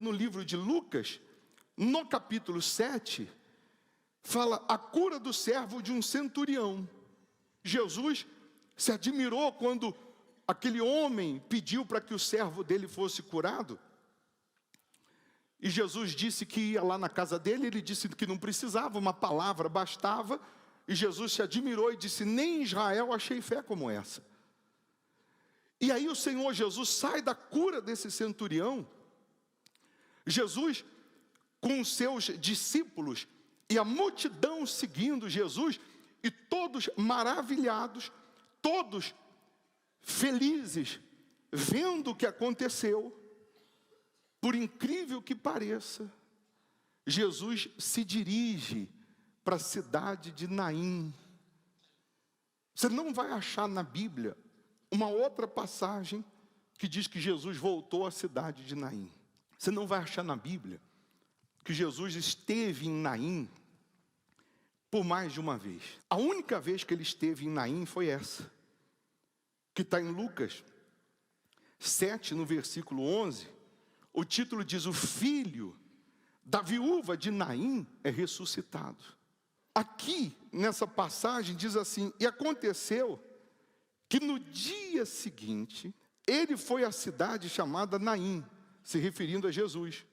No livro de Lucas, no capítulo 7, fala a cura do servo de um centurião. Jesus se admirou quando aquele homem pediu para que o servo dele fosse curado. E Jesus disse que ia lá na casa dele, ele disse que não precisava, uma palavra bastava. E Jesus se admirou e disse: nem em Israel achei fé como essa. E aí o Senhor Jesus sai da cura desse centurião. Jesus, com os seus discípulos e a multidão seguindo Jesus, e todos maravilhados, todos felizes, vendo o que aconteceu. Por incrível que pareça, Jesus se dirige para a cidade de Naim. Você não vai achar na Bíblia uma outra passagem que diz que Jesus voltou à cidade de Naim. Você não vai achar na Bíblia que Jesus esteve em Naim por mais de uma vez. A única vez que ele esteve em Naim foi essa, que está em Lucas 7, no versículo 11. O título diz: o filho da viúva de Naim é ressuscitado. Aqui, nessa passagem, diz assim: e aconteceu que no dia seguinte, ele foi à cidade chamada Naim, se referindo a Jesus.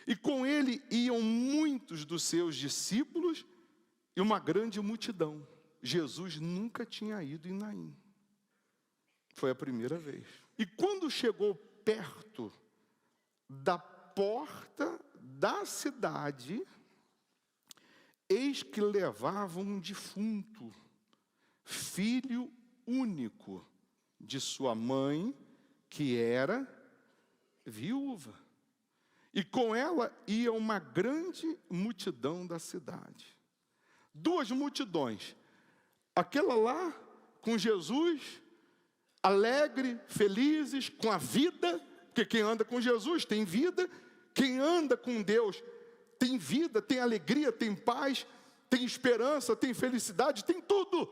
E com ele iam muitos dos seus discípulos e uma grande multidão. Jesus nunca tinha ido em Naim. Foi a primeira vez. E quando chegou perto da porta da cidade, eis que levavam um defunto, filho único de sua mãe, que era viúva. E com ela ia uma grande multidão da cidade. Duas multidões. Aquela lá com Jesus, alegre, felizes, com a vida, porque quem anda com Jesus tem vida, quem anda com Deus tem vida, tem alegria, tem paz, tem esperança, tem felicidade, tem tudo.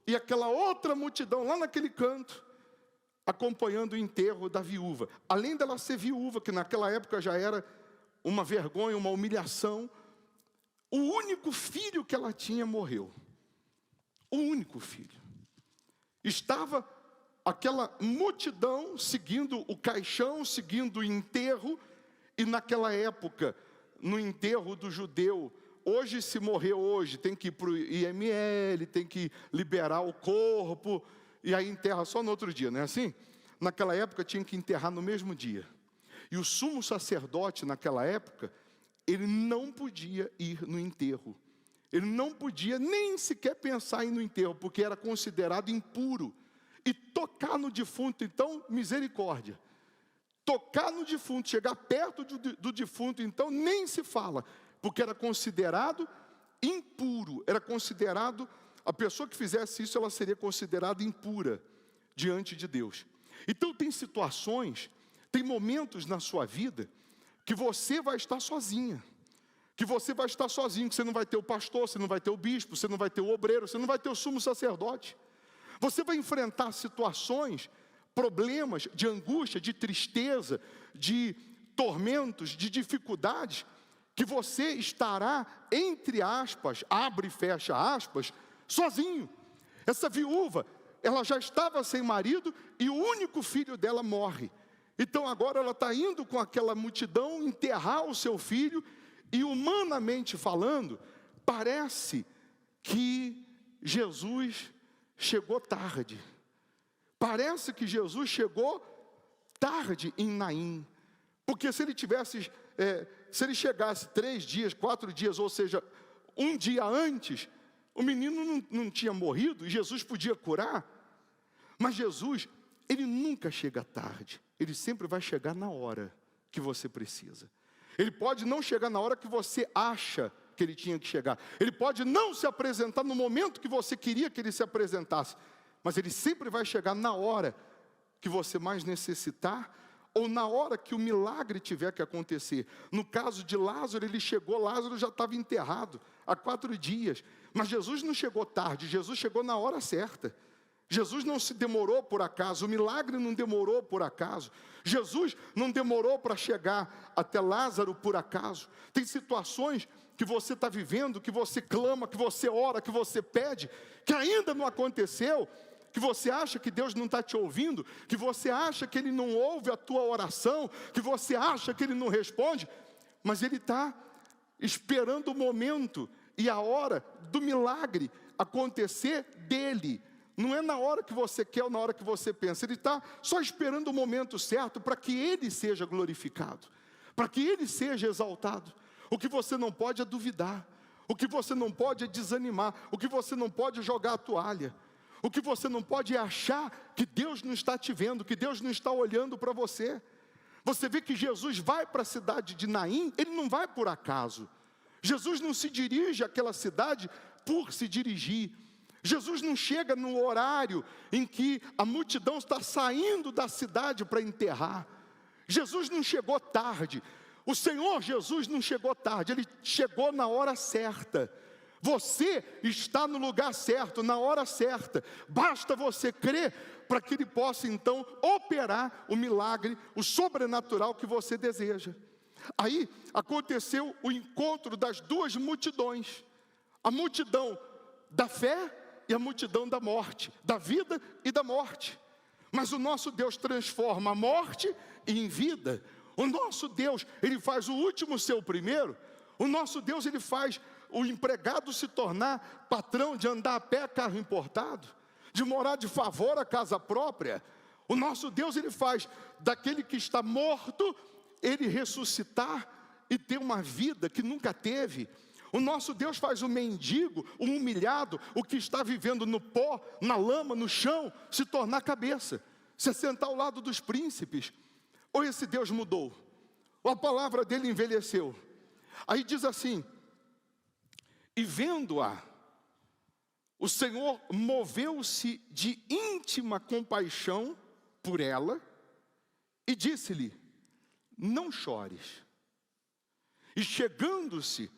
E aquela outra multidão lá naquele canto, acompanhando o enterro da viúva. Além dela ser viúva, que naquela época já era uma vergonha, uma humilhação, o único filho que ela tinha morreu. O único filho. Estava aquela multidão seguindo o caixão, seguindo o enterro, e naquela época, no enterro do judeu, hoje se morrer hoje, tem que ir para o IML, tem que liberar o corpo, e aí enterra só no outro dia, não é assim? Naquela época tinha que enterrar no mesmo dia. E o sumo sacerdote naquela época, ele não podia ir no enterro. Ele não podia nem sequer pensar em ir no enterro, porque era considerado impuro. E tocar no defunto, então, misericórdia. Tocar no defunto, chegar perto do defunto, então, nem se fala, porque era considerado impuro. Era considerado, a pessoa que fizesse isso, ela seria considerada impura diante de Deus. Então, tem situações, tem momentos na sua vida, que você vai estar sozinha. Que você vai estar sozinho, que você não vai ter o pastor, você não vai ter o bispo, você não vai ter o obreiro, você não vai ter o sumo sacerdote. Você vai enfrentar situações, problemas de angústia, de tristeza, de tormentos, de dificuldades, que você estará, entre aspas, abre e fecha aspas, sozinho. Essa viúva, ela já estava sem marido e o único filho dela morre. Então agora ela está indo com aquela multidão enterrar o seu filho, e humanamente falando, parece que Jesus chegou tarde. Parece que Jesus chegou tarde em Naim. Porque se ele tivesse, se ele chegasse 3 dias, 4 dias, ou seja, um dia antes, o menino não tinha morrido e Jesus podia curar. Mas Jesus, ele nunca chega tarde. Ele sempre vai chegar na hora que você precisa. Ele pode não chegar na hora que você acha que ele tinha que chegar. Ele pode não se apresentar no momento que você queria que ele se apresentasse. Mas ele sempre vai chegar na hora que você mais necessitar, ou na hora que o milagre tiver que acontecer. No caso de Lázaro, ele chegou, Lázaro já estava enterrado há 4 dias. Mas Jesus não chegou tarde, Jesus chegou na hora certa. Jesus não se demorou por acaso, o milagre não demorou por acaso. Jesus não demorou para chegar até Lázaro por acaso. Tem situações que você está vivendo, que você clama, que você ora, que você pede, que ainda não aconteceu, que você acha que Deus não está te ouvindo, que você acha que Ele não ouve a tua oração, que você acha que Ele não responde, mas Ele está esperando o momento e a hora do milagre acontecer dele. Não é na hora que você quer ou na hora que você pensa. Ele está só esperando o momento certo para que Ele seja glorificado, para que Ele seja exaltado. O que você não pode é duvidar. O que você não pode é desanimar. O que você não pode é jogar a toalha. O que você não pode é achar que Deus não está te vendo, que Deus não está olhando para você. Você vê que Jesus vai para a cidade de Naim, Ele não vai por acaso. Jesus não se dirige àquela cidade por se dirigir. Jesus não chega no horário em que a multidão está saindo da cidade para enterrar. Jesus não chegou tarde. O Senhor Jesus não chegou tarde, Ele chegou na hora certa. Você está no lugar certo, na hora certa. Basta você crer para que Ele possa então operar o milagre, o sobrenatural que você deseja. Aí aconteceu o encontro das duas multidões. A multidão da fé e a multidão da morte, da vida e da morte. Mas o nosso Deus transforma a morte em vida. O nosso Deus, Ele faz o último ser o primeiro. O nosso Deus, Ele faz o empregado se tornar patrão, de andar a pé, carro importado, de morar de favor a casa própria. O nosso Deus, Ele faz daquele que está morto, ele ressuscitar e ter uma vida que nunca teve. O nosso Deus faz o mendigo, o humilhado, o que está vivendo no pó, na lama, no chão, se tornar cabeça, se sentar ao lado dos príncipes. Ou esse Deus mudou, ou a palavra dele envelheceu. Aí diz assim: e vendo-a, o Senhor moveu-se de íntima compaixão por ela e disse-lhe: não chores. E chegando-se,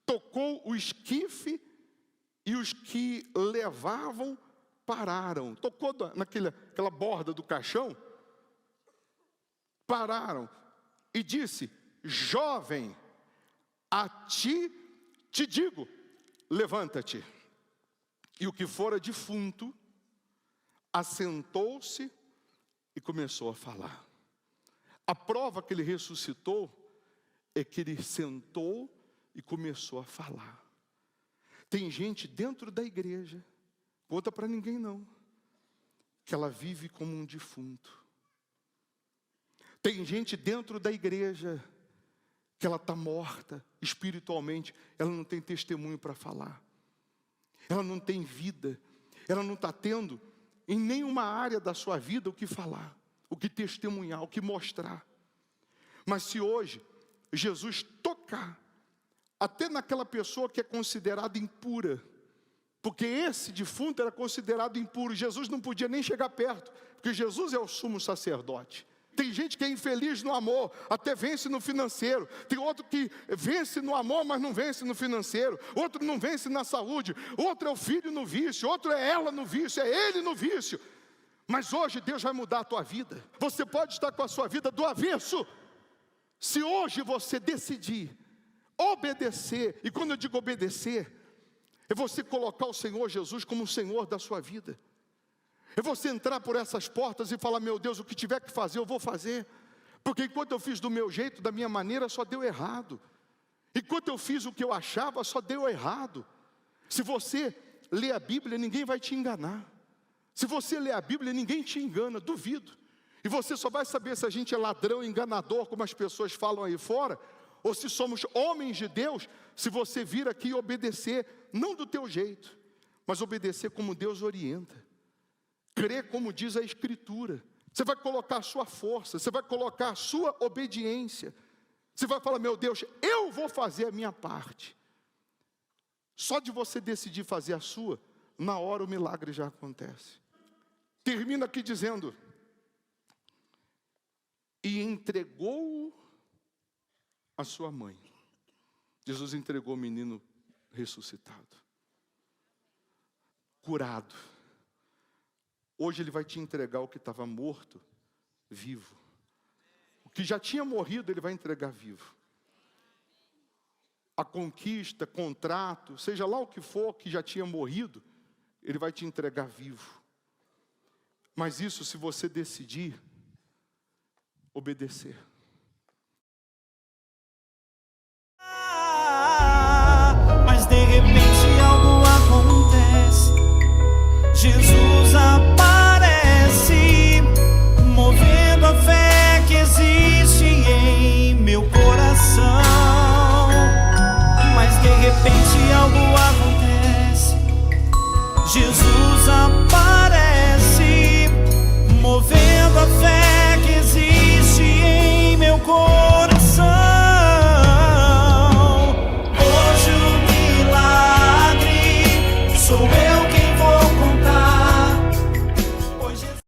tocou o esquife e os que levavam pararam. Tocou naquela borda do caixão, pararam e disse: jovem, a ti te digo, levanta-te. E o que fora defunto assentou-se e começou a falar. A prova que ele ressuscitou é que ele sentou e começou a falar. Tem gente dentro da igreja, conta para ninguém não, que ela vive como um defunto. Tem gente dentro da igreja que ela está morta espiritualmente, ela não tem testemunho para falar, ela não tem vida, ela não está tendo em nenhuma área da sua vida o que falar, o que testemunhar, o que mostrar. Mas se hoje Jesus tocar até naquela pessoa que é considerada impura, porque esse defunto era considerado impuro, Jesus não podia nem chegar perto, porque Jesus é o sumo sacerdote. Tem gente que é infeliz no amor, até vence no financeiro. Tem outro que vence no amor, mas não vence no financeiro. Outro não vence na saúde. Outro é o filho no vício. Outro é ela no vício, é ele no vício. Mas hoje Deus vai mudar a tua vida. Você pode estar com a sua vida do avesso. Se hoje você decidir obedecer, e quando eu digo obedecer, é você colocar o Senhor Jesus como o Senhor da sua vida. É você entrar por essas portas e falar: meu Deus, o que tiver que fazer, eu vou fazer. Porque enquanto eu fiz do meu jeito, da minha maneira, só deu errado. Enquanto eu fiz o que eu achava, só deu errado. Se você lê a Bíblia, ninguém vai te enganar. Se você lê a Bíblia, ninguém te engana, duvido. E você só vai saber se a gente é ladrão, enganador, como as pessoas falam aí fora, ou se somos homens de Deus, se você vir aqui e obedecer, não do teu jeito, mas obedecer como Deus orienta. Crer como diz a Escritura. Você vai colocar a sua força, você vai colocar a sua obediência. Você vai falar: meu Deus, eu vou fazer a minha parte. Só de você decidir fazer a sua, na hora o milagre já acontece. Termina aqui dizendo: e entregou a sua mãe. Jesus entregou o menino ressuscitado, curado. Hoje Ele vai te entregar o que estava morto, vivo. O que já tinha morrido, Ele vai entregar vivo. A conquista, contrato, seja lá o que for que já tinha morrido, Ele vai te entregar vivo. Mas isso se você decidir obedecer. Mas de repente algo acontece. Jesus aparece, movendo a fé que existe em meu coração. Mas de repente algo acontece. Jesus aparece,